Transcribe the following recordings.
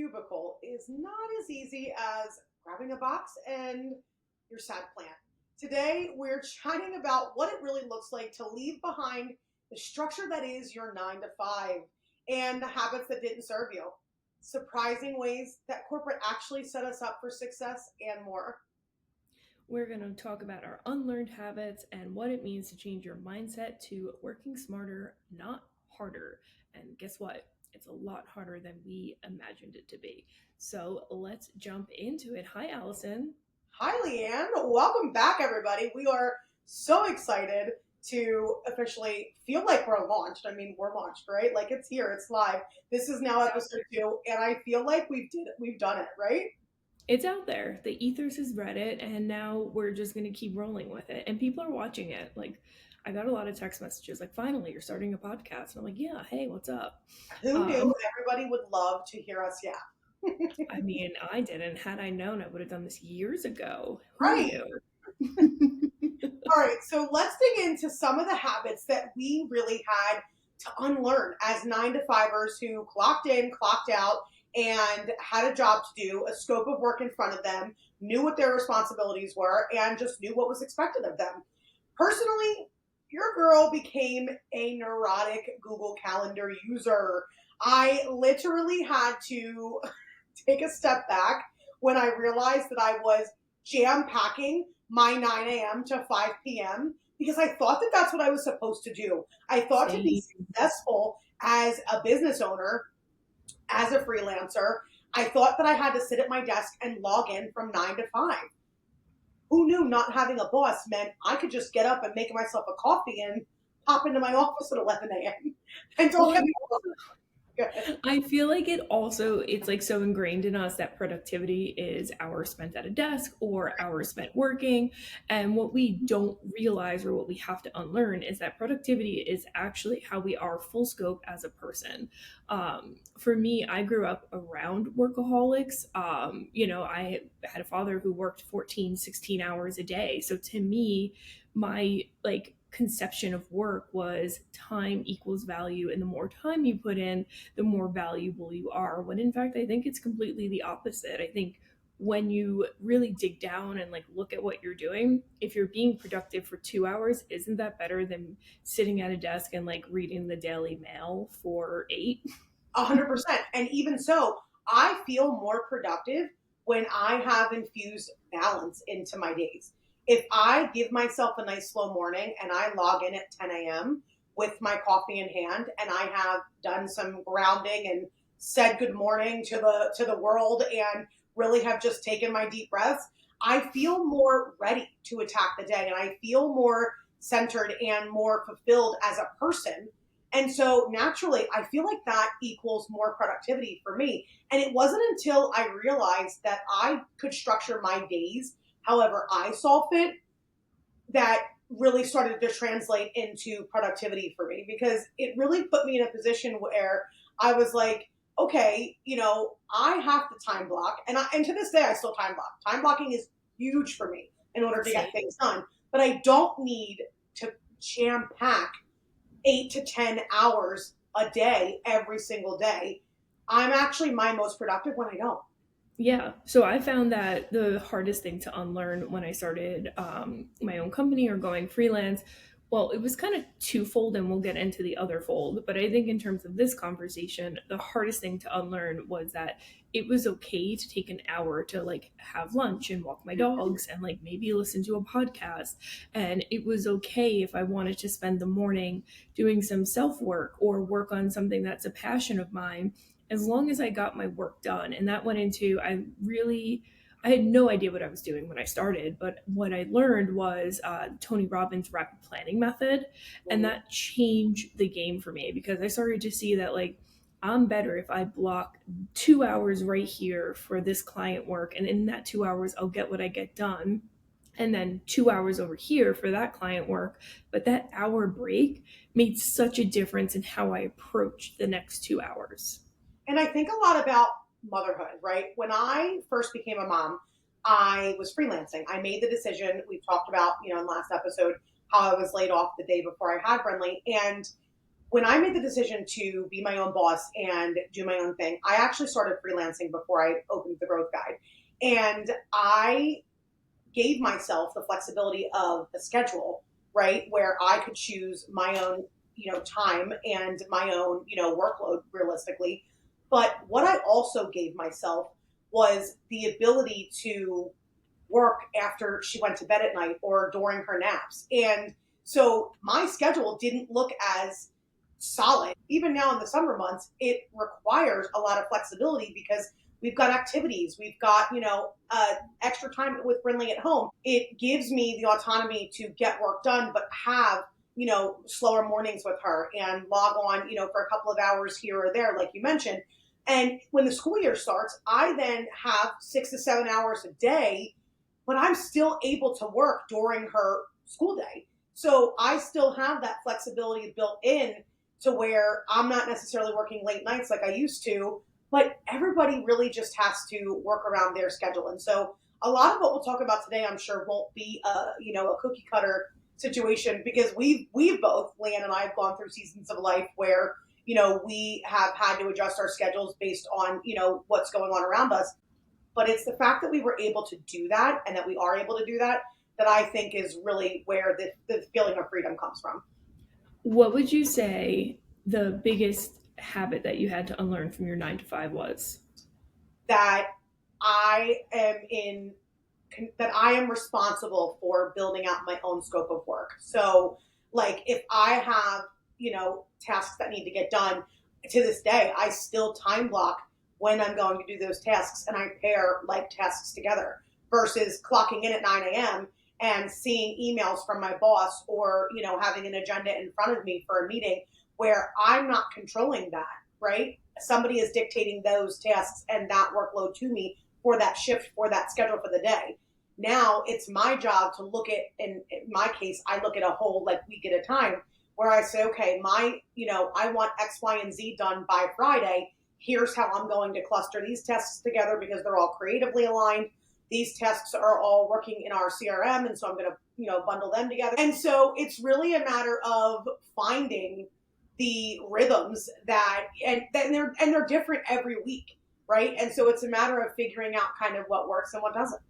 Cubicle is not as easy as grabbing a box and your sad plant. Today, we're chatting about what it really looks like to leave behind the structure that is your 9 to 5 and the habits that didn't serve you, surprising ways that corporate actually set us up for success, and more. We're going to talk about our unlearned habits and what it means to change your mindset to working smarter, not harder. And guess what? It's a lot harder than we imagined it to be. So let's jump into it. Hi, Allison. Hi, Leanne. Welcome back, everybody. We are so excited to officially feel like we're launched. I mean, we're launched, right? Like it's here, it's live. This is now episode 2, and I feel like we've done it, right? It's out there. The ethers has read it, and now we're just going to keep rolling with it. And people are watching it. Like, I got a lot of text messages like, finally, you're starting a podcast. And I'm like, yeah, hey, what's up? Who knew everybody would love to hear us? Yeah. I mean, I didn't. Had I known, I would have done this years ago. Who Right. knew? All right. So let's dig into some of the habits that we really had to unlearn as 9 to 5ers who clocked in, clocked out, and had a job to do, a scope of work in front of them, knew what their responsibilities were, and just knew what was expected of them. Personally, your girl became a neurotic Google Calendar user. I literally had to take a step back when I realized that I was jam packing my 9 a.m. to 5 p.m. because I thought that that's what I was supposed to do. I thought to be successful as a business owner, as a freelancer, I thought that I had to sit at my desk and log in from 9 to 5. Who knew not having a boss meant I could just get up and make myself a coffee and pop into my office at 11 a.m. and don't get me wrong. I feel like it's like so ingrained in us that productivity is hours spent at a desk or hours spent working. And what we don't realize or what we have to unlearn is that productivity is actually how we are full scope as a person. For me, I grew up around workaholics. I had a father who worked 14, 16 hours a day. So to me, my conception of work was time equals value, and the more time you put in, the more valuable you are, when in fact I think it's completely the opposite. I think when you really dig down and look at what you're doing, if you're being productive for 2 hours, isn't that better than sitting at a desk and reading the Daily Mail for 8? 100%. And even so, I feel more productive when I have infused balance into my days. If I give myself a nice slow morning and I log in at 10 a.m. with my coffee in hand and I have done some grounding and said good morning to the world and really have just taken my deep breaths, I feel more ready to attack the day and I feel more centered and more fulfilled as a person. And so naturally, I feel like that equals more productivity for me. And it wasn't until I realized that I could structure my days however I saw fit that really started to translate into productivity for me, because it really put me in a position where I was like, okay, I have to time block. And to this day, I still time block. Time blocking is huge for me in order to get things done. But I don't need to jam pack 8 to 10 hours a day every single day. I'm actually my most productive when I don't. Yeah. So I found that the hardest thing to unlearn when I started my own company or going freelance, well, it was kind of twofold, and we'll get into the other fold. But I think in terms of this conversation, the hardest thing to unlearn was that it was okay to take an hour to have lunch and walk my dogs and maybe listen to a podcast. And it was okay if I wanted to spend the morning doing some self work or work on something that's a passion of mine, as long as I got my work done. And that went into, I had no idea what I was doing when I started, but what I learned was Tony Robbins' rapid planning method. And that changed the game for me, because I started to see that I'm better if I block 2 hours right here for this client work. And in that 2 hours, I'll get what I get done. And then 2 hours over here for that client work. But that hour break made such a difference in how I approached the next 2 hours. And I think a lot about motherhood, right? When I first became a mom, I was freelancing. I made the decision. We've talked about, in last episode, how I was laid off the day before I had Brenly. And when I made the decision to be my own boss and do my own thing, I actually started freelancing before I opened the Growth Guide. And I gave myself the flexibility of a schedule, right, where I could choose my own, time and my own, workload realistically. But what I also gave myself was the ability to work after she went to bed at night or during her naps. And so my schedule didn't look as solid. Even now in the summer months, it requires a lot of flexibility because we've got activities, we've got, extra time with Brinley at home. It gives me the autonomy to get work done, but have, slower mornings with her and log on, for a couple of hours here or there, like you mentioned. And when the school year starts, I then have 6 to 7 hours a day, but I'm still able to work during her school day. So I still have that flexibility built in to where I'm not necessarily working late nights like I used to, but everybody really just has to work around their schedule. And so a lot of what we'll talk about today, I'm sure, won't be a cookie cutter situation because we've both, Lan and I, have gone through seasons of life where we have had to adjust our schedules based on what's going on around us. But it's the fact that we were able to do that and that we are able to do that that I think is really where the feeling of freedom comes from. What would you say the biggest habit that you had to unlearn from your 9 to 5 was? That I am in that I am responsible for building out my own scope of work. So, like, if I have, tasks that need to get done, to this day, I still time block when I'm going to do those tasks and I pair like tasks together versus clocking in at 9 a.m. and seeing emails from my boss or, having an agenda in front of me for a meeting where I'm not controlling that, right? Somebody is dictating those tasks and that workload to me for that shift, for that schedule for the day. Now it's my job to look at, in my case, I look at a whole like week at a time where I say, okay, I want X, Y, and Z done by Friday. Here's how I'm going to cluster these tasks together because they're all creatively aligned. These tasks are all working in our CRM. And so I'm going to, bundle them together. And so it's really a matter of finding the rhythms and they're different every week. Right. And so it's a matter of figuring out kind of what works and what doesn't.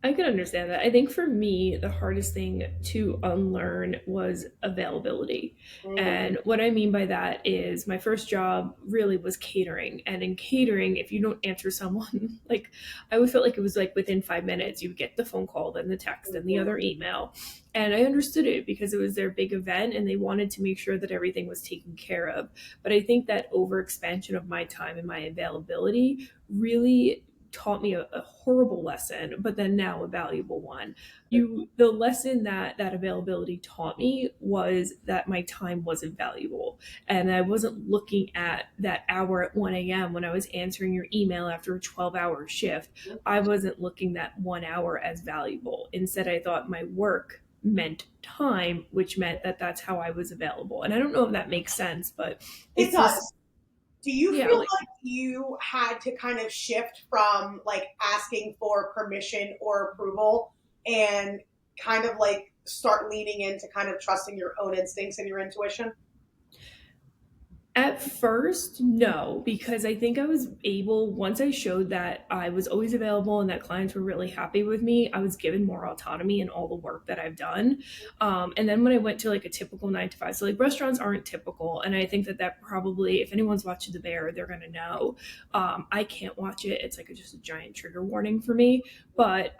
I could understand that. I think for me, the hardest thing to unlearn was availability. Mm, And what I mean by that is my first job really was catering. And in catering, if you don't answer someone, like I always felt like it was like within 5 minutes, you would get the phone call, then the text, and the mhm. other email. And I understood it because it was their big event and they wanted to make sure that everything was taken care of. But I think that overexpansion of my time and my availability really taught me a horrible lesson, but then now a valuable one. The lesson that that availability taught me was that my time wasn't valuable, and I wasn't looking at that hour at 1 a.m. when I was answering your email after a 12-hour shift. I wasn't looking that 1 hour as valuable. Instead, I thought my work meant time, which meant that that's how I was available. And I don't know if that makes sense, but It it's does. this, Do you yeah, feel like like you had to kind of shift from like asking for permission or approval and kind of like start leaning into kind of trusting your own instincts and your intuition? at first, no, because I think I was able, once I showed that I was always available and that clients were really happy with me, I was given more autonomy in all the work that I've done. And then when I went to like a typical 9 to 5, so like restaurants aren't typical. And I think that that probably, if anyone's watching The Bear, they're going to know. I can't watch it. It's like just a giant trigger warning for me. But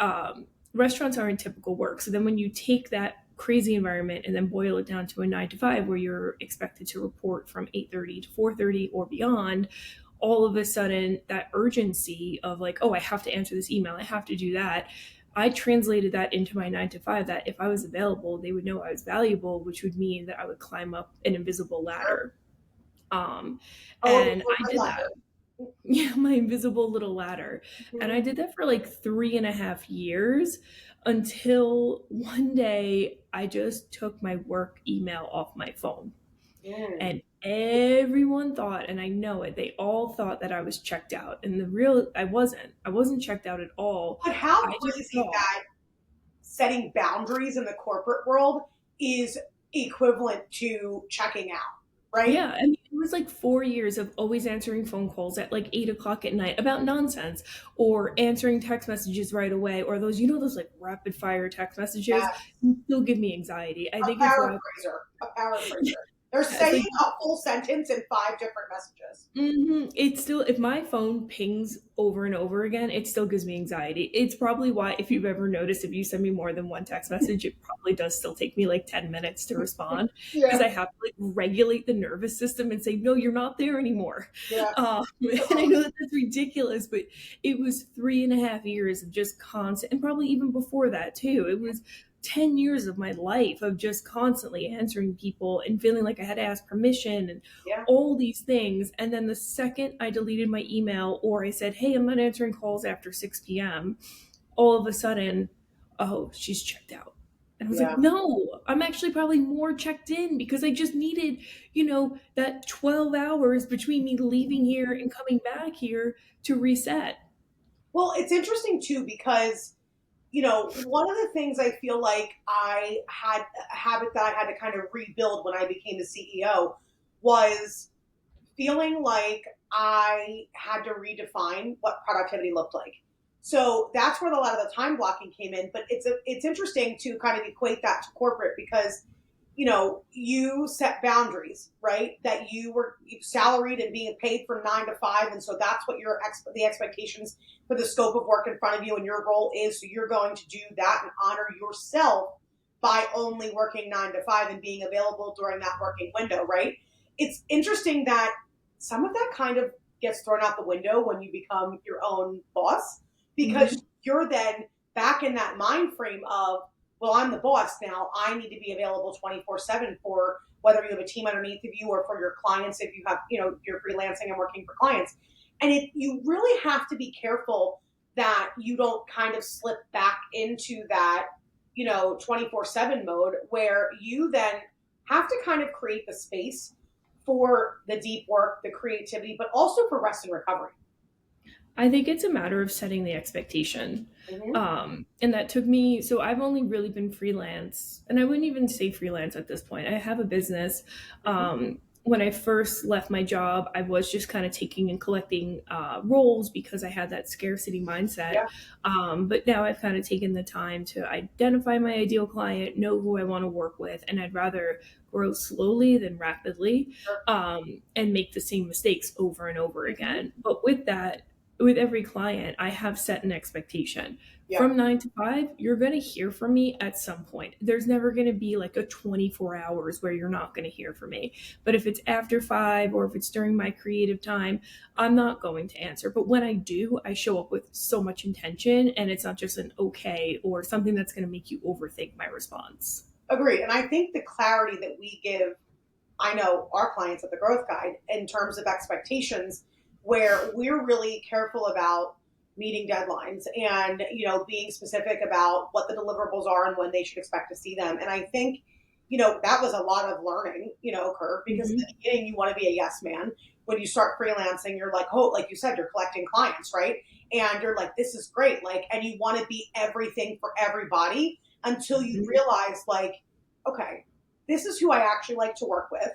restaurants aren't typical work. So then when you take that crazy environment and then boil it down to a 9 to 5 where you're expected to report from 8:30 to 4:30 or beyond, all of a sudden that urgency of like, oh, I have to answer this email, I have to do that. I translated that into my 9 to 5 that if I was available, they would know I was valuable, which would mean that I would climb up an invisible Sure. ladder. Um, A little and I corporate did that. ladder. Yeah, my invisible little ladder. And I Mhm. did that for like 3.5 years until one day I just took my work email off my phone. Mm. And everyone thought, and I know it, they all thought that I was checked out. And the real, I wasn't. I wasn't checked out at all. But how I just crazy thought, that setting boundaries in the corporate world is equivalent to checking out, right? Yeah, I mean, it was like 4 years of always answering phone calls at like 8 o'clock at night about nonsense, or answering text messages right away, or those, those like rapid fire text messages Yeah. still give me anxiety. I A think it's why. paraphraser, a paraphraser. They're Yes, saying like, a full sentence in five different messages. it's still, if my phone pings over and over again, it still gives me anxiety. It's probably why, if you've ever noticed, if you send me more than one text message, it probably does still take me like 10 minutes to respond, because Yeah, I have to like regulate the nervous system and say, no, you're not there anymore. yeah. And I know that that's ridiculous, but it was 3.5 years of just constant, and probably even before that too. It was 10 years of my life of just constantly answering people and feeling like I had to ask permission and Yeah. all these things. And then the second I deleted my email, or I said, hey, I'm not answering calls after 6 p.m., all of a sudden, oh, she's checked out. And I was like, Yeah. no, I'm actually probably more checked in, because I just needed, that 12 hours between me leaving here and coming back here to reset. Well, it's interesting too because, one of the things I feel like I had a habit that I had to kind of rebuild when I became a CEO was feeling like I had to redefine what productivity looked like. So that's where a lot of the time blocking came in. But it's interesting to kind of equate that to corporate because you set boundaries, right? That you were salaried and being paid from 9 to 5, and so that's what the expectations for the scope of work in front of you and your role is. So you're going to do that and honor yourself by only working 9 to 5 and being available during that working window, right? It's interesting that some of that kind of gets thrown out the window when you become your own boss Mhm. because you're then back in that mind frame of, well, I'm the boss now. I need to be available 24/7 for whether you have a team underneath of you or for your clients if you have, you're freelancing and working for clients. And you really have to be careful that you don't kind of slip back into that, 24/7 mode where you then have to kind of create the space for the deep work, the creativity, but also for rest and recovery. I think it's a matter of setting the expectation. Mm-hmm. And that took me, so I've only really been freelance, and I wouldn't even say freelance at this point. I have a business. Mm-hmm. When I first left my job, I was just kind of taking and collecting roles because I had that scarcity mindset. Yeah. But now I've kind of taken the time to identify my ideal client, know who I want to work with, and I'd rather grow slowly than rapidly, Sure. and make the same mistakes over and over Mm-hmm. again. But with that, with every client, I have set an expectation. Yeah. From 9 to 5, you're going to hear from me at some point. There's never going to be like a 24 hours where you're not going to hear from me. But if it's after 5, or if it's during my creative time, I'm not going to answer. But when I do, I show up with so much intention, and it's not just an okay or something that's going to make you overthink my response. Agreed. And I think the clarity that we give, I know our clients at the Growth Guide in terms of expectations, where we're really careful about meeting deadlines and being specific about what the deliverables are and when they should expect to see them. And I think that was a lot of learning curve because in Hmm. the beginning you want to be a yes man. When you start freelancing, you're like, oh, like you said, you're collecting clients, right? And you're like, this is great, like, and you want to be everything for everybody until you realize, like, okay, this is who I actually like to work with.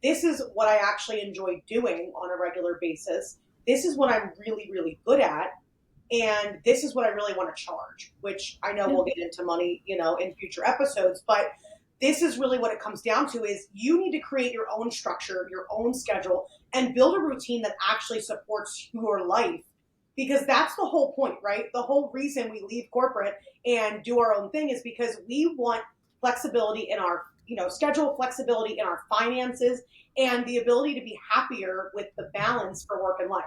This is what I actually enjoy doing on a regular basis. This is what I'm really, really good at. And this is what I really want to charge, which I know Yeah. we'll get into money, in future episodes. But this is really what it comes down to is you need to create your own structure, your own schedule, and build a routine that actually supports your life. Because that's the whole point, right? The whole reason we leave corporate and do our own thing is because we want flexibility in our schedule, flexibility in our finances, and the ability to be happier with the balance for work and life.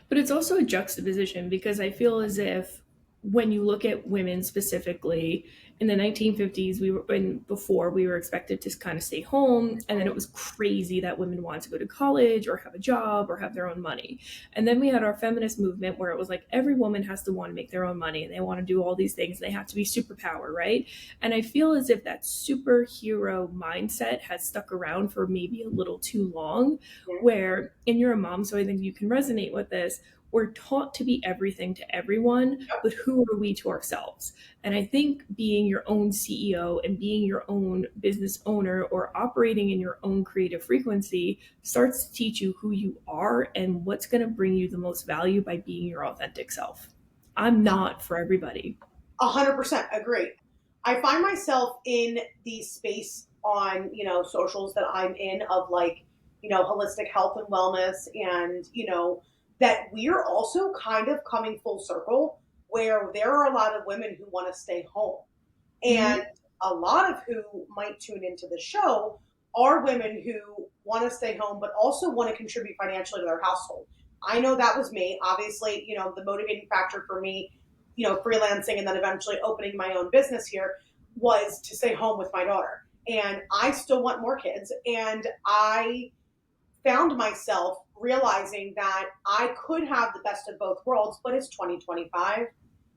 But it's also a juxtaposition, because I feel as if when you look at women specifically in the 1950s, we were, and before, we were expected to kind of stay home, and then it was crazy that women wanted to go to college or have a job or have their own money. And then we had our feminist movement where it was like every woman has to want to make their own money, and they want to do all these things, and they have to be superpower, right? And I feel as if that superhero mindset has stuck around for maybe a little too long, Mhm. where, and you're a mom, so I think you can resonate with this, we're taught to be everything to everyone, but who are we to ourselves? And I think being your own CEO and being your own business owner or operating in your own creative frequency starts to teach you who you are and what's going to bring you the most value by being your authentic self. I'm not for everybody. 100% agree. I find myself in the space on, socials that I'm in of like, holistic health and wellness and, that we're also kind of coming full circle where there are a lot of women who want to stay home. And Hmm. a lot of who might tune into the show are women who want to stay home, but also want to contribute financially to their household. I know that was me. Obviously, the motivating factor for me, freelancing and then eventually opening my own business here was to stay home with my daughter. And I still want more kids. And I found myself realizing that I could have the best of both worlds, but it's 2025.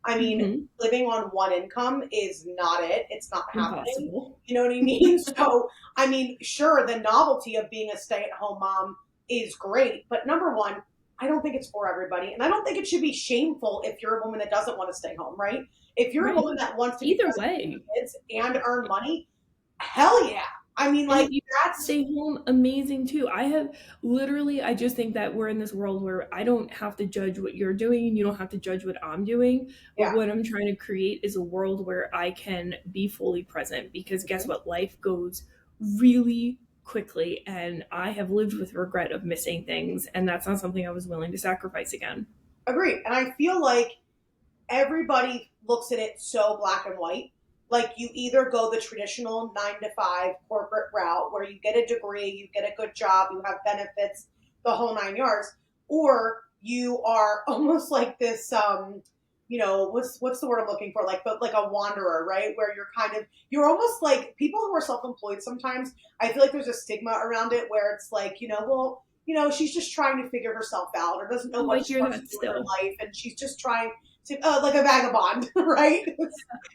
I mean, Hmm. living on one income is not it. It's not happening. Impossible. You know what I mean? So, I mean, sure, the novelty of being a stay at home mom is great. But number one, I don't think it's for everybody. And I don't think it should be shameful if you're a woman that doesn't want to stay home, right? If you're a Right. woman that wants to be Either present with way. your kids and earn money, hell yeah. I mean, And like, if you that's stay home, amazing too. I have literally, I just think that we're in this world where I don't have to judge what you're doing and you don't have to judge what I'm doing. But yeah. what I'm trying to create is a world where I can be fully present because guess Mhm. what? Life goes really quickly and I have lived with regret of missing things. And that's not something I was willing to sacrifice again. Agreed. And I feel like everybody looks at it so black and white. Like you either go the traditional 9 to 5 corporate route where you get a degree, you get a good job, you have benefits, the whole 9 yards, or you are almost like this what's the word I'm looking for? But like a wanderer, right? Where you're almost like people who are self-employed sometimes, I feel like there's a stigma around it where it's like, well, she's just trying to figure herself out or doesn't know Oh, I what she hear wants to that do with her still. life and she's just trying to, like a vagabond, right?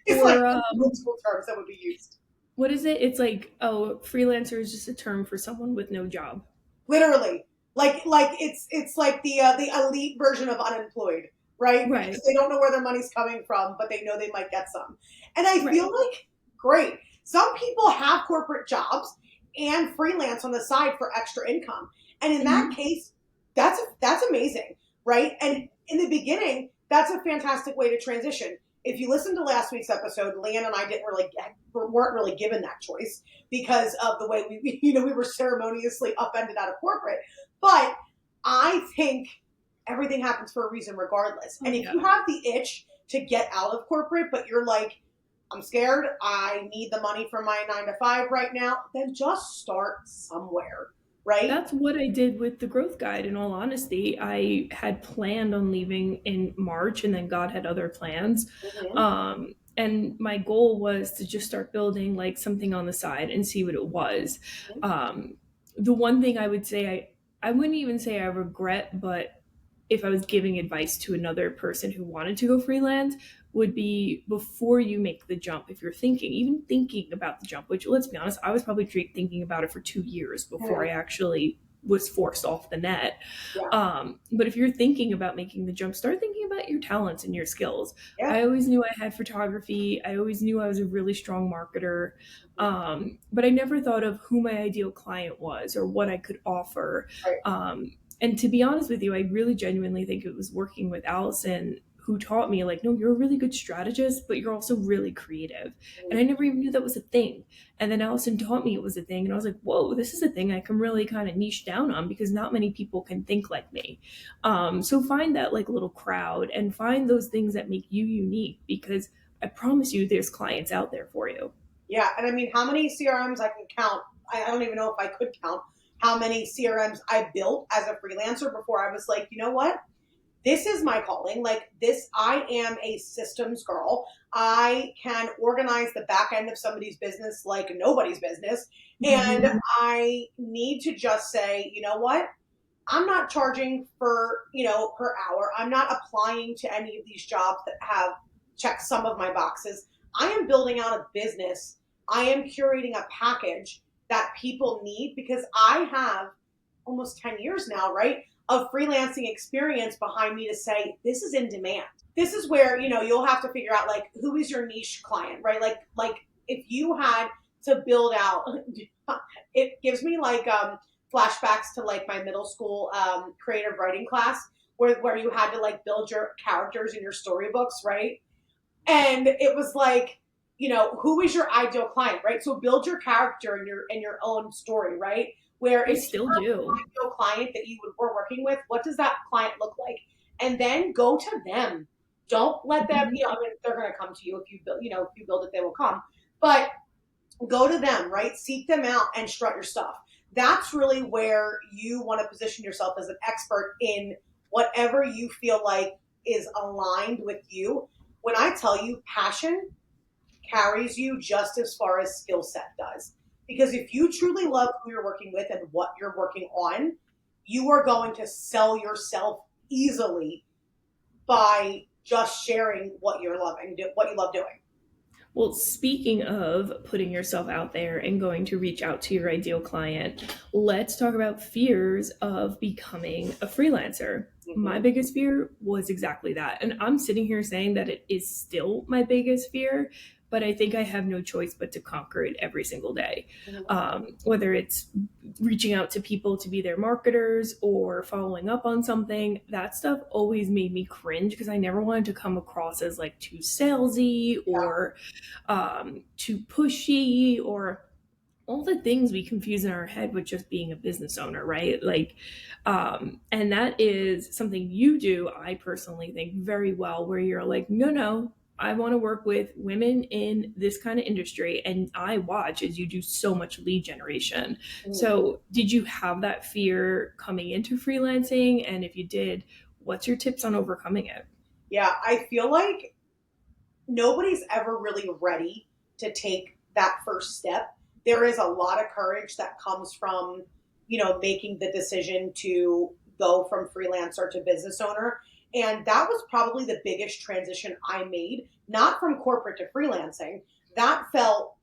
It's like Or old school terms that would be used. what is it? It's like, oh, freelancer is just a term for someone with no job. Literally, like it's like the elite version of unemployed, right? Right. Because they don't know where their money's coming from, but they know they might get some. And I feel Right. like great. Some people have corporate jobs and freelance on the side for extra income, and in that Hmm. case, that's amazing, right? And in the beginning, that's a fantastic way to transition. If you listen to last week's episode, Leanne and I weren't really given that choice because of the way we were ceremoniously upended out of corporate. But I think everything happens for a reason regardless. Oh And if yeah. you have the itch to get out of corporate, but you're like, I'm scared, I need the money from my 9 to 5 right now, then just start somewhere, right? That's what I did with the growth guide, in all honesty. I had planned on leaving in March and then God had other plans. Mm-hmm. And my goal was to just start building like something on the side and see what it was. Um, the one thing I would say I wouldn't even say I regret, but if I was giving advice to another person who wanted to go freelance, would be before you make the jump, if you're thinking, even thinking about the jump, which let's be honest, I was probably thinking about it for 2 years before Mm-hmm. I actually was forced off the net. Yeah, But if you're thinking about making the jump, start thinking about your talents and your skills. yeah. I always knew I had photography. I always knew I was a really strong marketer. Mm-hmm. But I never thought of who my ideal client was or what I could offer. Right. And to be honest with you, I really genuinely think it was working with Allison who taught me, like, no, you're a really good strategist, but you're also really creative. And I Mm-hmm. never even knew that was a thing. And then Allison taught me it was a thing. And I was like, whoa, this is a thing I can really kind of niche down on because not many people can think like me. So find that like little crowd and find those things that make you unique because I promise you there's clients out there for you. Yeah, and I mean, how many CRMs I can count? I don't even know if I could count how many CRMs I built as a freelancer before I was like, you know what? This is my calling. Like this, I am a systems girl. I can organize the back end of somebody's business like nobody's business. And Mhm. I need to just say, you know what? I'm not charging for, per hour. I'm not applying to any of these jobs that have checked some of my boxes. I am building out a business. I am curating a package that people need because I have almost 10 years now, right? of freelancing experience behind me to say, this is in demand. This is where, you'll have to figure out like who is your niche client, right? Like if you had to build out, it gives me like flashbacks to like my middle school creative writing class where you had to like build your characters in your storybooks, right? And it was like, who is your ideal client, right? So build your character in your own story, right? Where I if still you're do. an ideal client that were working with, what does that client look like? And then go to them. Don't let them, Mhm. I mean, they're going to come to you if you build, if you build it, they will come. But go to them, right? Seek them out and strut your stuff. That's really where you want to position yourself as an expert in whatever you feel like is aligned with you. When I tell you passion carries you just as far as skill set does. Because if you truly love who you're working with and what you're working on, you are going to sell yourself easily by just sharing what you're loving, what you love doing. Well, speaking of putting yourself out there and going to reach out to your ideal client, let's talk about fears of becoming a freelancer. My Mm-hmm. biggest fear was exactly that. And I'm sitting here saying that it is still my biggest fear, but I think I have no choice but to conquer it every single day. Mm-hmm. Whether it's reaching out to people to be their marketers or following up on something, that stuff always made me cringe because I never wanted to come across as like too salesy or too pushy or all the things we confuse in our head with just being a business owner, right? And that is something you do, I personally think, very well, where you're like, no, no, I want to work with women in this kind of industry. And I watch as you do so much lead generation. Mm-hmm. So, did you have that fear coming into freelancing? And if you did, what's your tips on overcoming it? Yeah, I feel like nobody's ever really ready to take that first step. There is a lot of courage that comes from, making the decision to go from freelancer to business owner. And that was probably the biggest transition I made, not from corporate to freelancing. That felt,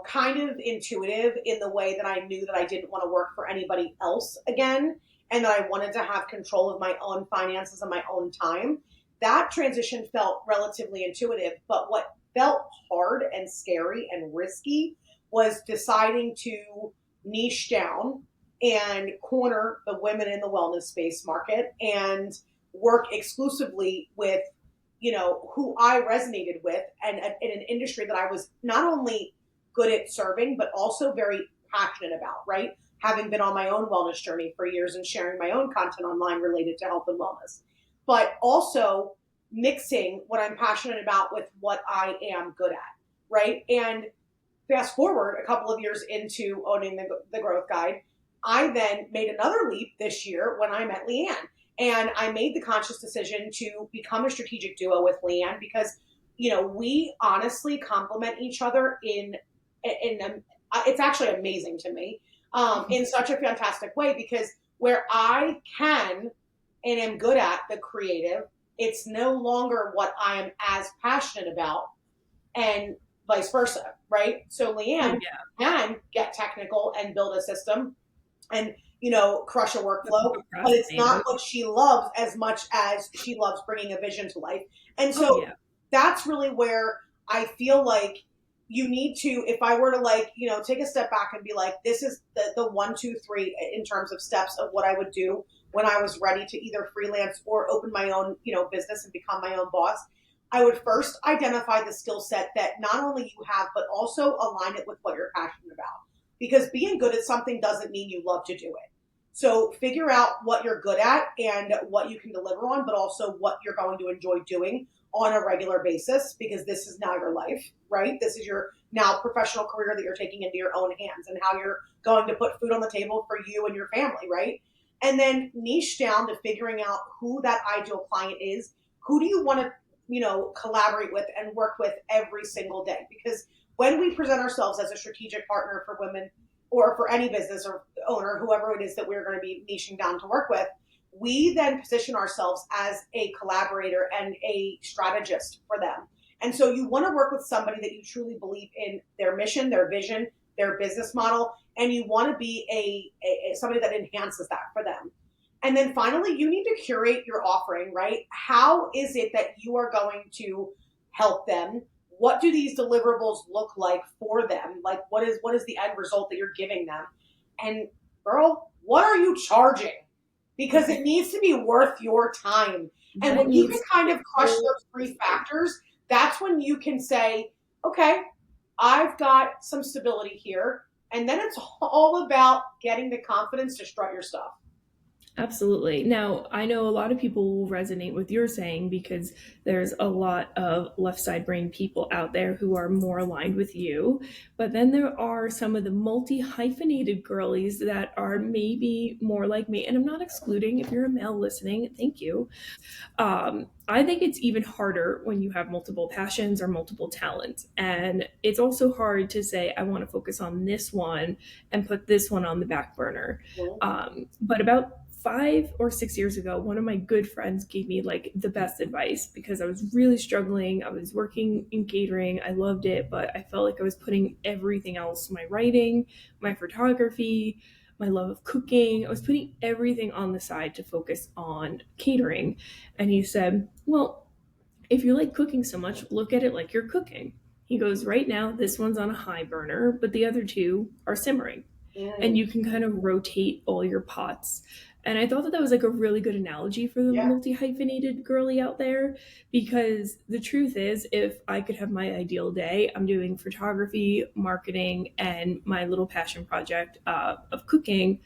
kind of intuitive in the way that I knew that I didn't want to work for anybody else again and that I wanted to have control of my own finances and my own time. That transition felt relatively intuitive, but what felt hard and scary and risky was deciding to niche down and corner the women in the wellness space market and work exclusively with, who I resonated with and in an industry that I was not only good at serving, but also very passionate about, right? Having been on my own wellness journey for years and sharing my own content online related to health and wellness, but also mixing what I'm passionate about with what I am good at, right? And fast forward a couple of years into owning the growth guide, I then made another leap this year when I met Leanne. And I made the conscious decision to become a strategic duo with Leanne because, we honestly complement each other in it's actually amazing to me in such a fantastic way because where I can and am good at the creative, it's no longer what I am as passionate about, and vice versa, right? So Oh, Leanne yeah. can get technical and build a system and crush a workflow, but it's Procrastinate not it. what she loves as much as she loves bringing a vision to life. And Oh, so yeah. that's really where I feel like you need to, if I were to like, take a step back and be like, this is the one, two, three in terms of steps of what I would do when I was ready to either freelance or open my own, business and become my own boss. I would first identify the skill set that not only you have, but also align it with what you're passionate about. Because being good at something doesn't mean you love to do it. So figure out what you're good at and what you can deliver on, but also what you're going to enjoy doing on a regular basis because this is now your life, right? This is your now professional career that you're taking into your own hands and how you're going to put food on the table for you and your family, right? And then niche down to figuring out who that ideal client is. Who do you want to, collaborate with and work with every single day? Because when we present ourselves as a strategic partner for women or for any business or owner, whoever it is that we're going to be niching down to work with, we then position ourselves as a collaborator and a strategist for them. And so you want to work with somebody that you truly believe in their mission, their vision, their business model, and you want to be somebody that enhances that for them. And then finally, you need to curate your offering, right? How is it that you are going to help them? What do these deliverables look like for them? Like what is the end result that you're giving them? And girl, what are you charging? Because it needs to be worth your time. And That when you can needs to kind be of a crush full those three system. factors, that's when you can say, okay, I've got some stability here. And then it's all about getting the confidence to strut your stuff. Absolutely. Now, I know a lot of people will resonate with your saying because there's a lot of left side brain people out there who are more aligned with you. But then there are some of the multi hyphenated girlies that are maybe more like me. And I'm not excluding if you're a male listening, thank you. I think it's even harder when you have multiple passions or multiple talents. And it's also hard to say, I want to focus on this one and put this one on the back burner. But about 5 or 6 years ago, one of my good friends gave me like the best advice because I was really struggling. I was working in catering. I loved it, but I felt like I was putting everything else, my writing, my photography, my love of cooking, I was putting everything on the side to focus on catering. And he said, well, if you like cooking so much, look at it like you're cooking. He goes, right now, this one's on a high burner, but the other two are simmering. And Mm, you can kind of rotate all your pots. And I thought that that was like a really good analogy for the yeah. multi hyphenated girly out there because the truth is, if I could have my ideal day, I'm doing photography, marketing, and my little passion project of cooking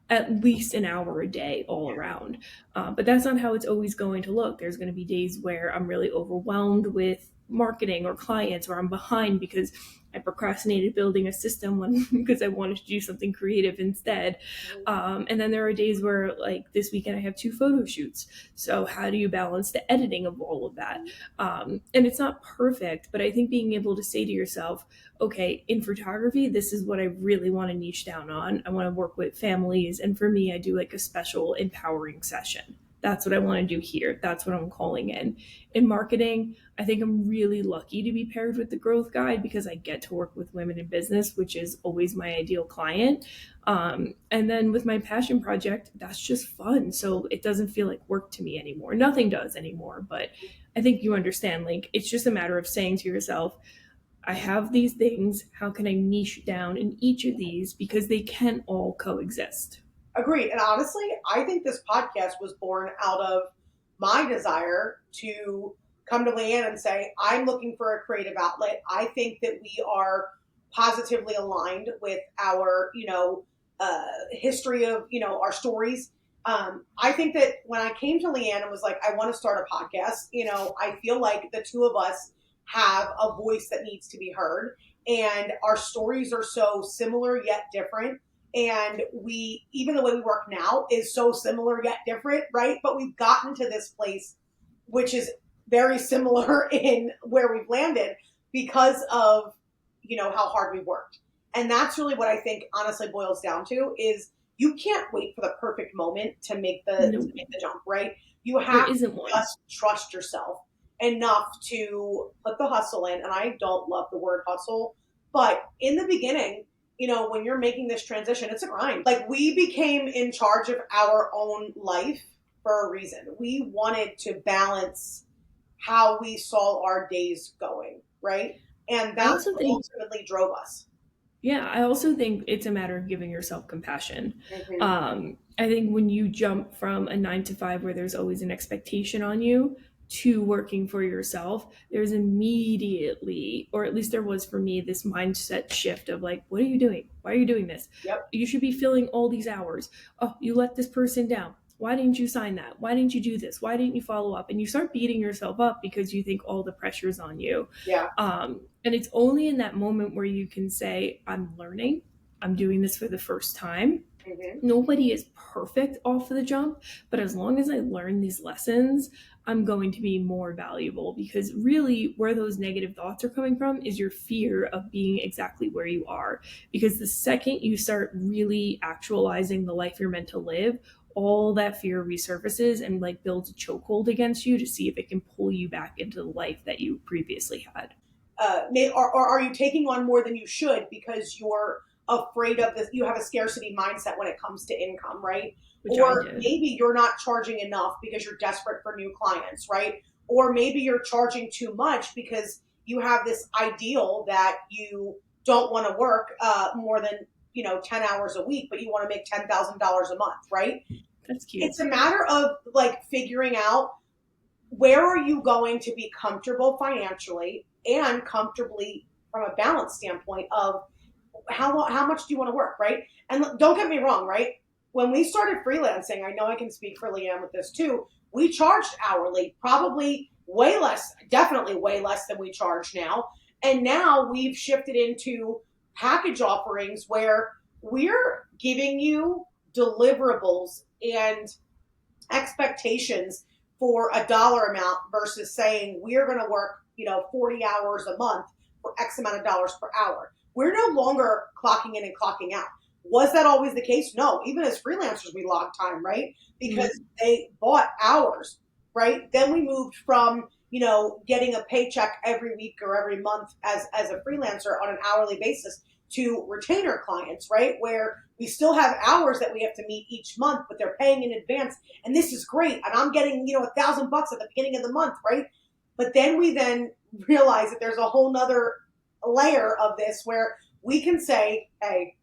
at least an hour a day all around. But that's not how it's always going to look. There's going to be days where I'm really overwhelmed with marketing or clients, or I'm behind because I procrastinated building a system when because I wanted to do something creative instead. And then there are days where, like this weekend, I have 2 photo shoots. So how do you balance the editing of all of that? And it's not perfect, but I think being able to say to yourself, okay, in photography, this is what I really want to niche down on. I want to work with families. And for me, I do like a special empowering session. That's what I want to do here. That's what I'm calling in. In marketing, I think I'm really lucky to be paired with the growth guide because I get to work with women in business, which is always my ideal client. And then with my passion project, that's just fun. So it doesn't feel like work to me anymore. Nothing does anymore. But I think you understand, like, it's just a matter of saying to yourself, I have these things. How can I niche down in each of these because they can all coexist? Agreed. And honestly, I think this podcast was born out of my desire to come to Leanne and say, I'm looking for a creative outlet. I think that we are positively aligned with our, history of, our stories. I think that when I came to Leanne and was like, I want to start a podcast, I feel like the two of us have a voice that needs to be heard. And our stories are so similar yet different, and we even the way we work now is so similar yet different, right? But we've gotten to this place which is very similar in where we've landed because of how hard we worked. And that's really what I think honestly boils down to is you can't wait for the perfect moment to make No, the jump, right? You there have to isn't one. just trust yourself enough to put the hustle in. And I don't love the word hustle, but in the beginning, when you're making this transition, it's a grind. Like we became in charge of our own life for a reason. We wanted to balance how we saw our days going, right? And I that's also what think ultimately drove us. Yeah, I also think it's a matter of giving yourself compassion. Mm-hmm. I think when you jump from a 9 to 5 where there's always an expectation on you to working for yourself, there's immediately, or at least there was for me, this mindset shift of like, what are you doing? Why are you doing this? Yep. You should be filling all these hours. Oh, you let this person down. Why didn't you sign that? Why didn't you do this? Why didn't you follow up? And you start beating yourself up because you think all the pressure's on you. Yeah. And it's only in that moment where you can say, I'm learning, I'm doing this for the first time. Mm-hmm. Nobody is perfect off the jump, but as long as I learn these lessons, I'm going to be more valuable because really where those negative thoughts are coming from is your fear of being exactly where you are. Because the second you start really actualizing the life you're meant to live, all that fear resurfaces and like builds a chokehold against you to see if it can pull you back into the life that you previously had. Or are you taking on more than you should because you're afraid of this, you have a scarcity mindset when it comes to income, right? which I Or did. maybe you're not charging enough because you're desperate for new clients, right? Or maybe you're charging too much because you have this ideal that you don't want to work more than 10 hours a week, but you want to make $10,000 a month, right? That's cute. It's a matter of like figuring out where are you going to be comfortable financially and comfortably from a balance standpoint of how much do you want to work, right? And don't get me wrong, right? When we started freelancing, I know I can speak for Leanne with this too. We charged hourly, probably way less, definitely way less than we charge now. And now we've shifted into package offerings where we're giving you deliverables and expectations for a dollar amount versus saying we're going to work 40 hours a month for X amount of dollars per hour. We're no longer clocking in and clocking out. Was that always the case? No. Even as freelancers, we log time, right? Because Mm-hmm. they bought hours, right? Then we moved from getting a paycheck every week or every month as a freelancer on an hourly basis to retainer clients, right? Where we still have hours that we have to meet each month, but they're paying in advance, and this is great. And I'm getting $1,000 at the beginning of the month, right? But then we realize that there's a whole nother layer of this where we can say, hey,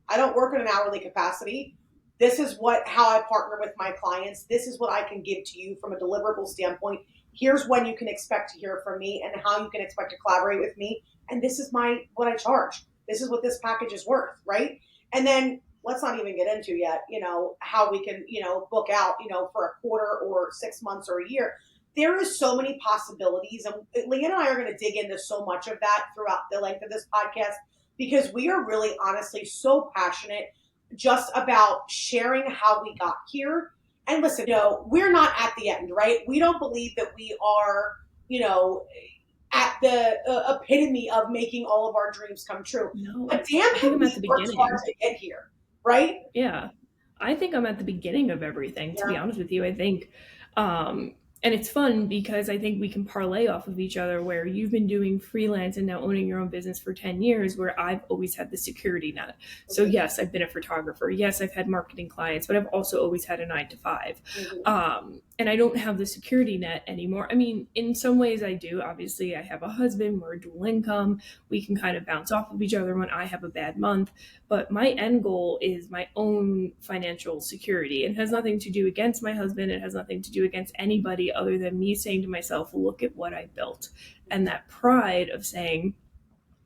I don't work in an hourly capacity. This is how I partner with my clients. This is what I can give to you from a deliverable standpoint. Here's when you can expect to hear from me and how you can expect to collaborate with me. And this is what I charge. This is what this package is worth, right? And then let's not even get into yet, how we can, book out, for a quarter or 6 months or a year. There is so many possibilities. And Leanne and I are going to dig into so much of that throughout the length of this podcast because we are really honestly so passionate just about sharing how we got here. And listen, we're not at the end, right? We don't believe that we are, you know, at the epitome of making all of our dreams come true. No, But damn, I think have I'm at the we worked hard beginning. to get here, right? Yeah. I think I'm at the beginning of everything, to be Yeah. honest with you. I think, and it's fun because I think we can parlay off of each other where you've been doing freelance and now owning your own business for 10 years, where I've always had the security net. So, Mm-hmm. yes, I've been a photographer. Yes, I've had marketing clients, but I've also always had a 9 to 5. Mm-hmm. And I don't have the security net anymore. I mean, in some ways I do. Obviously, I have a husband, we're dual income. We can kind of bounce off of each other when I have a bad month, but my end goal is my own financial security. It has nothing to do against my husband. It has nothing to do against anybody other than me saying to myself, look at what I built. And that pride of saying,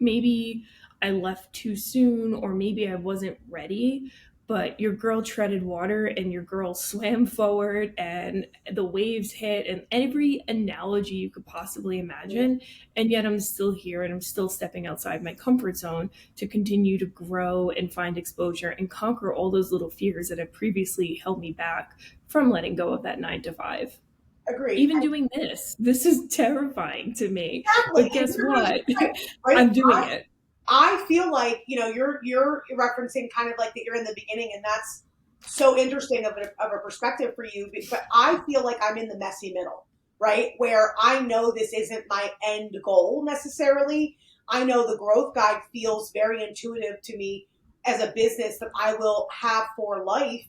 maybe I left too soon or maybe I wasn't ready, but your girl treaded water and your girl swam forward and the waves hit and every analogy you could possibly imagine. And yet I'm still here and I'm still stepping outside my comfort zone to continue to grow and find exposure and conquer all those little fears that have previously held me back from letting go of that 9 to 5. Agreed. Even doing this is terrifying to me. Exactly. But And guess you're going to what? do it, right? I'm doing it. I feel like you're referencing kind of like that you're in the beginning, and that's so interesting of a perspective for you. But I feel like I'm in the messy middle, right? Where I know this isn't my end goal necessarily. I know the growth guide feels very intuitive to me as a business that I will have for life.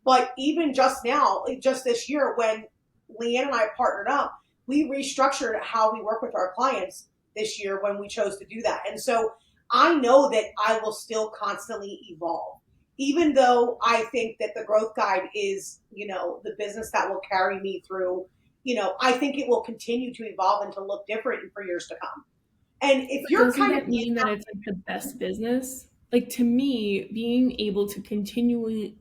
But even just now, just this year, when Leanne and I partnered up, we restructured how we work with our clients this year when we chose to do that. And so I know that I will still constantly evolve. Even though I think that the growth guide is, the business that will carry me through, I think it will continue to evolve and to look different for years to come. And if But you're doesn't kind of that mean that it's like the best business? Like to me, being able to continually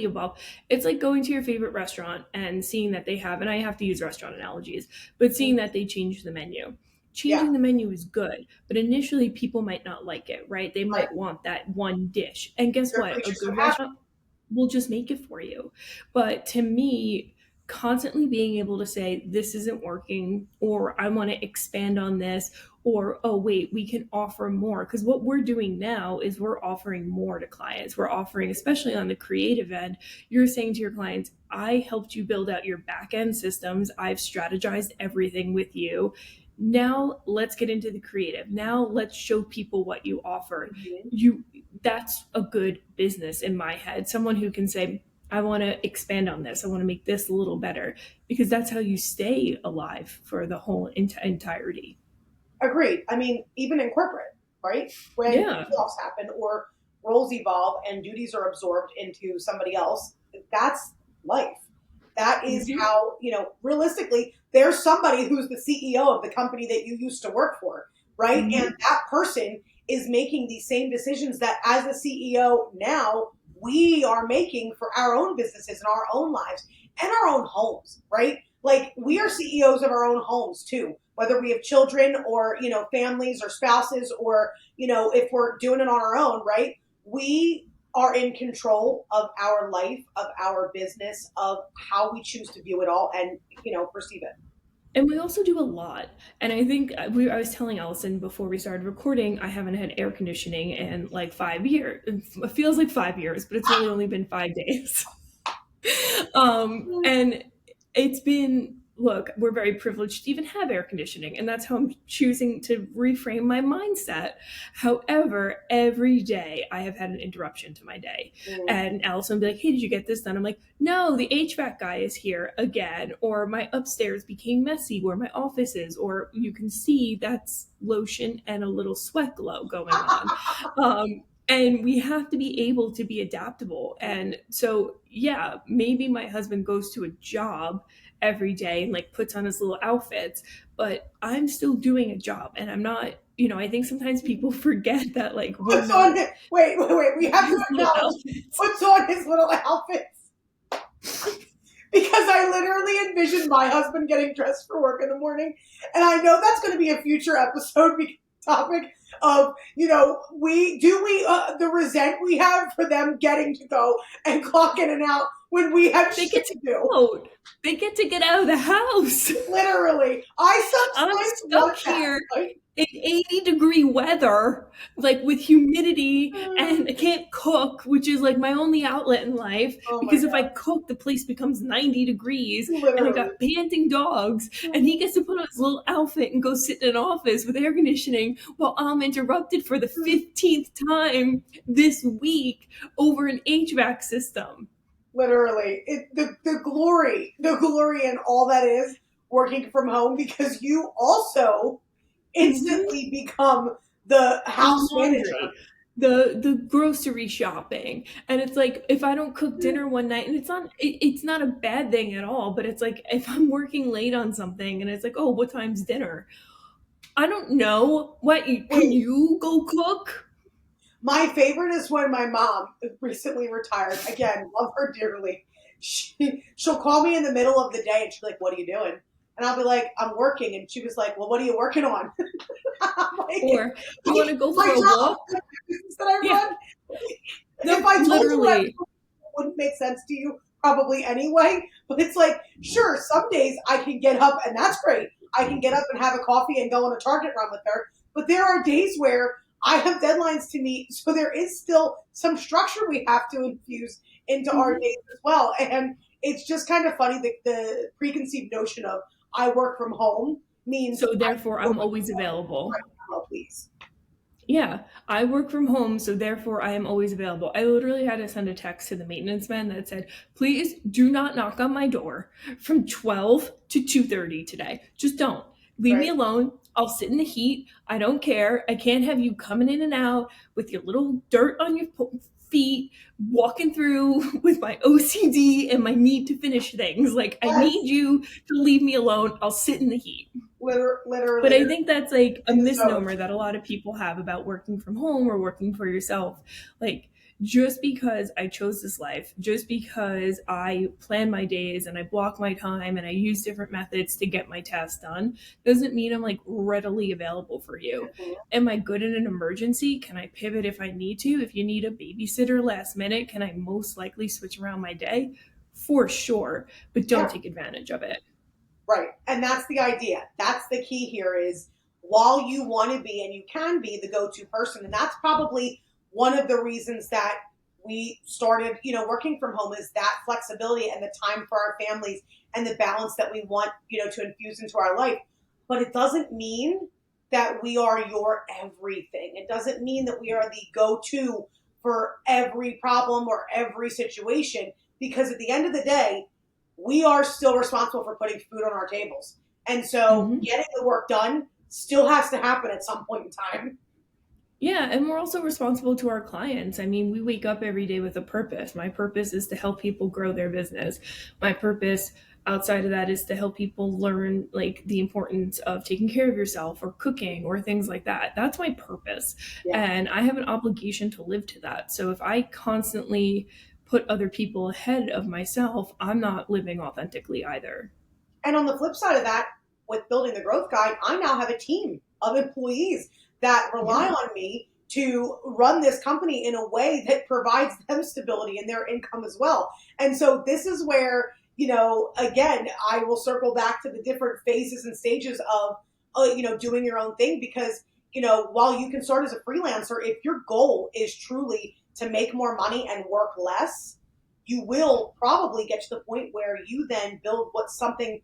evolve, it's like going to your favorite restaurant and seeing that they have, and I have to use restaurant analogies, but in, seeing that they change the menu. yeah, Changing the menu is good, but initially people might not like it, right? They right, might want that one dish. And guess you're what? A creatures of good habit. restaurant will just make it for you. But to me, constantly being able to say, this isn't working, or I want to expand on this, or oh, wait, we can offer more. Because what we're doing now is we're offering more to clients. We're offering, especially on the creative end, you're saying to your clients, I helped you build out your back end systems, I've strategized everything with you. Now let's get into the creative. Now let's show people what you offer. Mhm. You That's a good business in my head. Someone who can say, I want to expand on this. I want to make this a little better, because that's how you stay alive for the whole entirety. Agreed. I mean, even in corporate, right? When Yeah. layoffs happen or roles evolve and duties are absorbed into somebody else, that's life. That is Hmm. how, realistically, there's somebody who's the CEO of the company that you used to work for, right? And Hmm. that person is making these same decisions that as a CEO now we are making for our own businesses and our own lives and our own homes, right? Like we are CEOs of our own homes too, whether we have children or, families or spouses or, if we're doing it on our own, right? We are in control of our life, of our business, of how we choose to view it all and, perceive it. And we also do a lot. And I think I was telling Allison before we started recording, I haven't had air conditioning in like 5 years. It feels like 5 years, but it's really only been 5 days. And it's been, look, we're very privileged to even have air conditioning, and that's how I'm choosing to reframe my mindset. However, every day I have had an interruption to my day, Mm. and Allison will be like, hey, did you get this done? I'm like, no, the HVAC guy is here again, or my upstairs became messy where my office is, or you can see that's lotion and a little sweat glow going on. And we have to be able to be adaptable. And so, yeah, maybe my husband goes to a job every day and like puts on his little outfits, but I'm still doing a job, and I'm not, I think sometimes people forget that like we're Puts on not his, wait. We have to his little acknowledge outfits. puts on his little outfits because I literally envisioned my husband getting dressed for work in the morning, and I know that's going to be a future episode topic of we the resent we have for them getting to go and clock in and out when we have They shit get to to do. go out. They get to get out of the house. Literally, I I'm sometimes stuck want that. here Like, in 80-degree weather, like with humidity, and I can't cook, which is like my only outlet in life. oh my Because if I god, cook, the place becomes 90 degrees, and I literally. got panting dogs, and he gets to put on his little outfit and go sit in an office with air conditioning while I'm interrupted for the 15th time this week over an HVAC system. Literally, the glory and all that is working from home because you also Hmm. instantly become the The house laundry, manager. the grocery shopping, and it's like if I don't cook dinner one night, and it's not a bad thing at all, but it's like if I'm working late on something and it's like, oh, what time's dinner? I don't know. Can Wait, you go cook? my favorite is when my mom recently retired. Again, love her dearly. She'll call me in the middle of the day and she's like, "What are you doing?" And I'll be like, "I'm working." And she was like, "Well, what are you working on?" I'm like, Or you want to go my for a job, walk? the business that I Yeah, run. If no, I told you what I literally. do, it wouldn't make sense to you probably anyway. But it's like, sure, some days I can get up and that's great. I can get up and have a coffee and go on a Target run with her. But there are days where I have deadlines to meet, so there is still some structure we have to infuse into our Mhm. days as well. And it's just kind of funny that the preconceived notion of I work from home means So I therefore, go I'm always available. right now, please. Yeah, I work from home, so therefore I am always available. I literally had to send a text to the maintenance man that said, "Please do not knock on my door from 12 to 2:30 today. Just don't. Leave me Right? alone. I'll sit in the heat. I don't care. I can't have you coming in and out with your little dirt on your feet, walking through with my OCD and my need to finish things. Like I Yes, need you to leave me alone. I'll sit in the heat." But literally. I think that's like a In the zone. misnomer that a lot of people have about working from home or working for yourself. Like, just because I chose this life, just because I plan my days and I block my time and I use different methods to get my tasks done, doesn't mean I'm like readily available for you. Am I good in an emergency? Can I pivot if I need to? If you need a babysitter last minute, can I most likely switch around my day? For sure, but don't Yeah. take advantage of it. Right. And that's the idea. That's the key here is while you want to be and you can be the go-to person, and that's probably one of the reasons that we started, working from home is that flexibility and the time for our families and the balance that we want, to infuse into our life. but it doesn't mean that we are your everything. It doesn't mean that we are the go-to for every problem or every situation, because at the end of the day, we are still responsible for putting food on our tables. And so Hmm. getting the work done still has to happen at some point in time. Yeah, and we're also responsible to our clients. I mean, we wake up every day with a purpose. My purpose is to help people grow their business. My purpose outside of that is to help people learn like the importance of taking care of yourself or cooking or things like that. That's my purpose. Yeah. And I have an obligation to live to that. So if I constantly put other people ahead of myself, I'm not living authentically either. And on the flip side of that, with building the growth guide, I now have a team of employees that rely Yeah. on me to run this company in a way that provides them stability in their income as well. And so this is where, again, I will circle back to the different phases and stages of, doing your own thing, because, while you can start as a freelancer, if your goal is truly to make more money and work less, you will probably get to the point where you then build what's something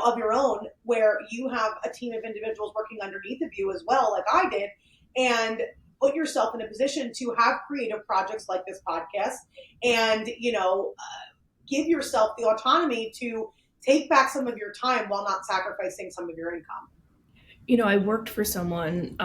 of your own, where you have a team of individuals working underneath of you as well, like I did, and put yourself in a position to have creative projects like this podcast, and give yourself the autonomy to take back some of your time while not sacrificing some of your income. I worked for someone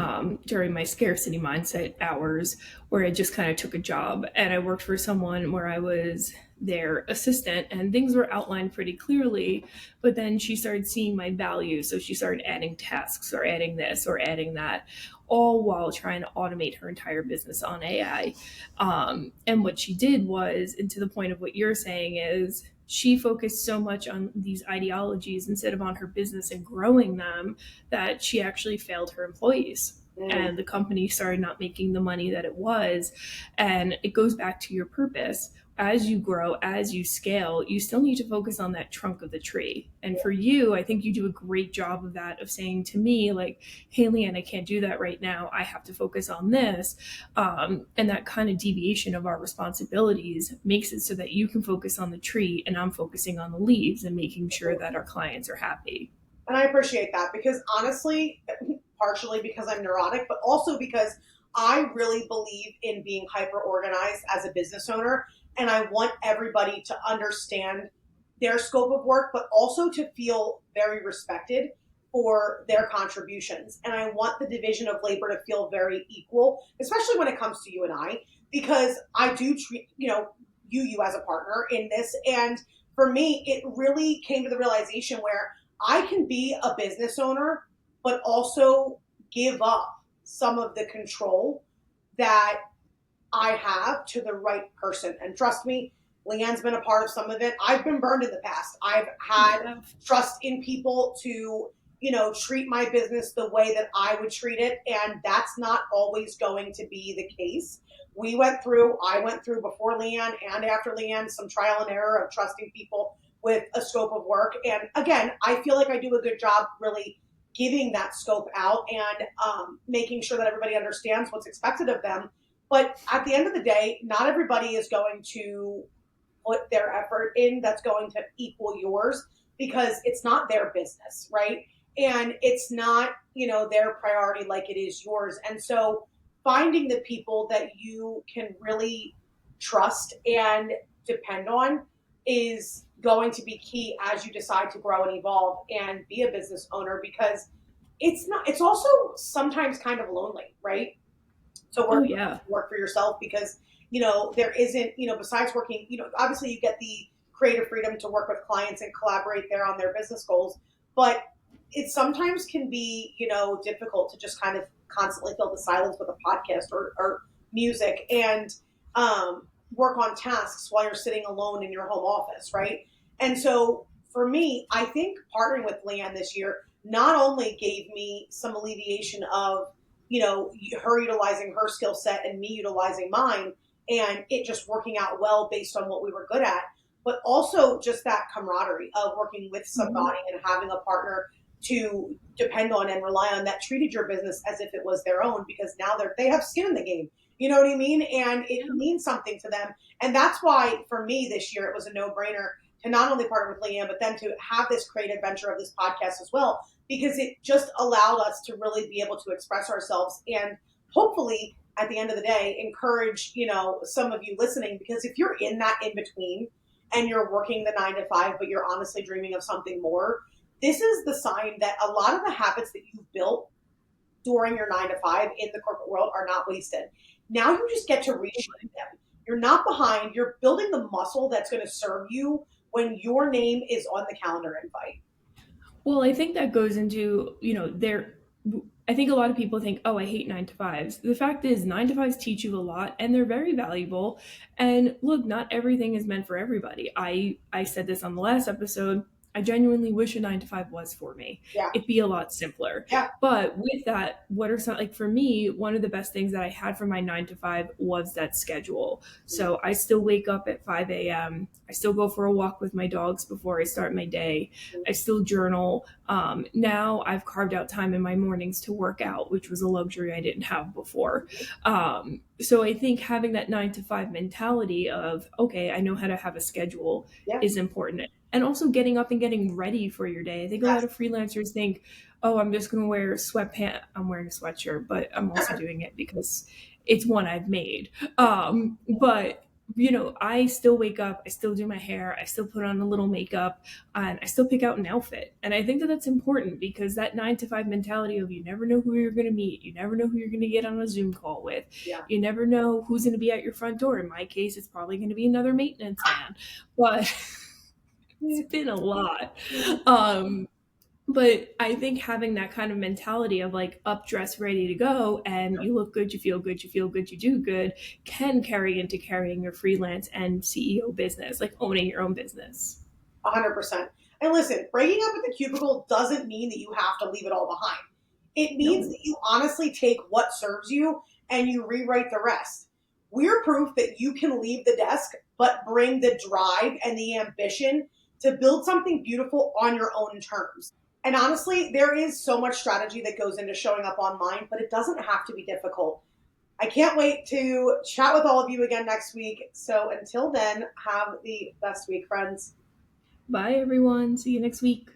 during my scarcity mindset hours where I just kind of took a job. And I worked for someone where I was their assistant and things were outlined pretty clearly. But then she started seeing my value. So she started adding tasks or adding this or adding that, all while trying to automate her entire business on AI. And what she did was, and to the point of what you're saying, is she focused so much on these ideologies instead of on her business and growing them, that she actually failed her employees. Mm. And the company started not making the money that it was. And it goes back to your purpose. As you grow, as you scale, you still need to focus on that trunk of the tree. And for you, I think you do a great job of that, of saying to me, like, hey, Leanne, I can't do that right now. I have to focus on this. And that kind of deviation of our responsibilities makes it so that you can focus on the tree and I'm focusing on the leaves and making sure that our clients are happy. And I appreciate that, because honestly, partially because I'm neurotic, but also because I really believe in being hyper organized as a business owner. And I want everybody to understand their scope of work, but also to feel very respected for their contributions. And I want the division of labor to feel very equal, especially when it comes to you and I, because I do treat, you as a partner in this. And for me, it really came to the realization where I can be a business owner, but also give up some of the control that I have to the right person. And trust me, Leanne's been a part of some of it. I've been burned in the past. I've had Yeah. trust in people to, treat my business the way that I would treat it. And that's not always going to be the case. I went through before Leanne and after Leanne, some trial and error of trusting people with a scope of work. And again, I feel like I do a good job really giving that scope out, and making sure that everybody understands what's expected of them. But at the end of the day, not everybody is going to put their effort in that's going to equal yours, because it's not their business, right? And it's not, their priority like it is yours. And so finding the people that you can really trust and depend on is going to be key as you decide to grow and evolve and be a business owner, because it's also sometimes kind of lonely, right? To Oh, work yeah. work for yourself, because there isn't, besides working, obviously you get the creative freedom to work with clients and collaborate there on their business goals, but it sometimes can be, difficult to just kind of constantly fill the silence with a podcast or music, and work on tasks while you're sitting alone in your home office, right? And so for me, I think partnering with Leanne this year not only gave me some alleviation of, her utilizing her skill set and me utilizing mine, and it just working out well based on what we were good at, but also just that camaraderie of working with Mhm. somebody and having a partner to depend on and rely on that treated your business as if it was their own, because now they have skin in the game. You know what I mean? And it Yeah. means something to them. And that's why for me this year it was a no brainer to not only partner with Leanne, but then to have this creative venture of this podcast as well, because it just allowed us to really be able to express ourselves and hopefully at the end of the day encourage, some of you listening, because if you're in that in between and you're working the 9 to 5, but you're honestly dreaming of something more, this is the sign that a lot of the habits that you've built during your 9 to 5 in the corporate world are not wasted. Now you just get to reshape them. You're not behind. You're building the muscle that's going to serve you when your name is on the calendar invite. Well, I think that goes into, I think a lot of people think, oh, I hate 9 to 5s. The fact is, 9 to 5s teach you a lot and they're very valuable. And look, not everything is meant for everybody. I said this on the last episode. I genuinely wish a 9 to 5 was for me. Yeah. It'd be a lot simpler. Yeah. But with that, what are some, like for me, one of the best things that I had for my 9 to 5 was that schedule. So I still wake up at 5 a.m. I still go for a walk with my dogs before I start my day. I still journal. Now I've carved out time in my mornings to work out, which was a luxury I didn't have before. So I think having that 9 to 5 mentality of, okay, I know how to have a schedule Yeah. is important. And also getting up and getting ready for your day. I think a lot Yes. of freelancers think, oh, I'm just going to wear sweatpants. I'm wearing a sweatshirt, but I'm also doing it because it's one I've made. But I still wake up, I still do my hair, I still put on a little makeup, and I still pick out an outfit. And I think that that's important because that 9 to 5 mentality of you never know who you're going to meet, you never know who you're going to get on a Zoom call with, Yeah. you never know who's going to be at your front door. In my case, it's probably going to be another maintenance man, but it's been a lot. But I think having that kind of mentality of like up, dressed, ready to go, and you look good, you feel good, you feel good, you do good, can carry into carrying your freelance and CEO business, like owning your own business. 100%. And listen, breaking up with the cubicle doesn't mean that you have to leave it all behind. It means No. that you honestly take what serves you and you rewrite the rest. We're proof that you can leave the desk, but bring the drive and the ambition to build something beautiful on your own terms. And honestly, there is so much strategy that goes into showing up online, but it doesn't have to be difficult. I can't wait to chat with all of you again next week. So until then, have the best week, friends. Bye, everyone. See you next week.